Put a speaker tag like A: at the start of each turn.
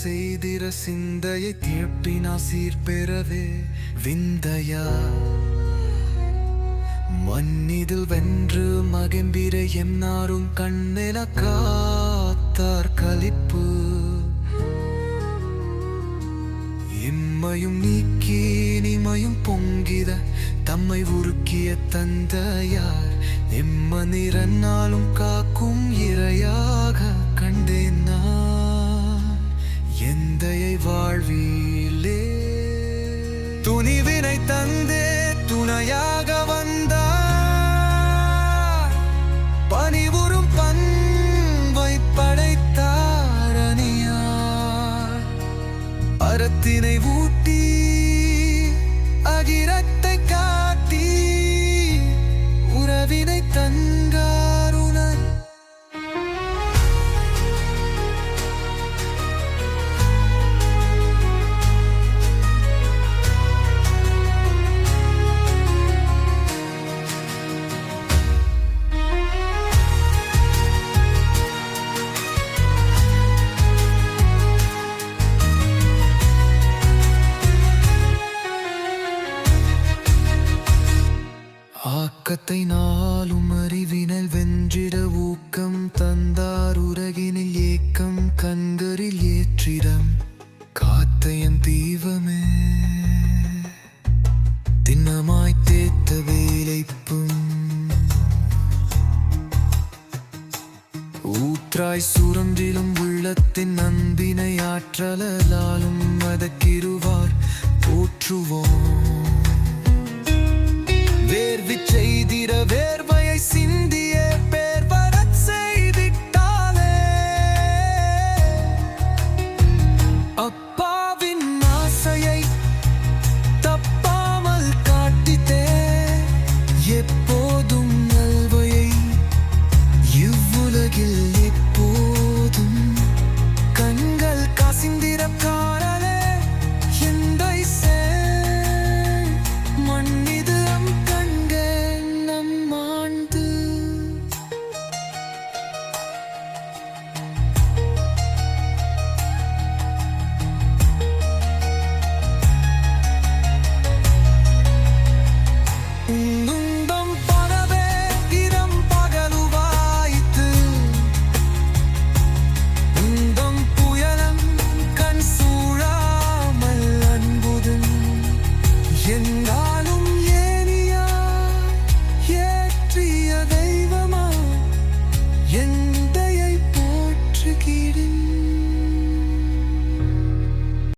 A: செய்திர சிந்தையை திருப்பினா சீர்பெறவே விந்தையா மன்னிதில் வென்று மகம்பிர என்னாரும் கண்ணென காத்தார் கலிப்பு இம்மையும் நீக்கி இனிமையும் பொங்கிட தம்மை உருக்கிய தந்தையார் எம்மனிரன்னாலும் காக்கும் இரையாக கண்டேன் நான் எந்தையை வாழ்விலே துணிவினை தந்தே துணையாக வந்தார் பணிவுறும் பண்பை படைத்தார் அணியார் அறத்தினை ஊட்டி அகிரத்தை காட்டி உறவினை தந்தாருணன் ஆக்கத்தை நாளும் அறிவினல் வென்றிட ஊக்கம் தந்தார் உலகினில் ஏக்கம் கண்கரில் ஏற்றிடம் காத்தையன் தீவமே திண்ணமாய் தேத்த வேலைப்பும் ஊற்றாய் சுரண்டிலும் உள்ளத்தின் அன்பினை ஆற்றலாலும் அதற்கிருவார் போற்றுவோம் வேர்வி செய்திட வேர்வையை சிந்திய பேர் வரச் செய்திட்டாலே அப்பாவின் ஆசையை தப்பாமல் காட்டித்தே எப்போதும் நல்வையை இவ்வுலகில் எப்போதும் கண்கள் கசிந்திர காணலே எந்தை மன்னிது and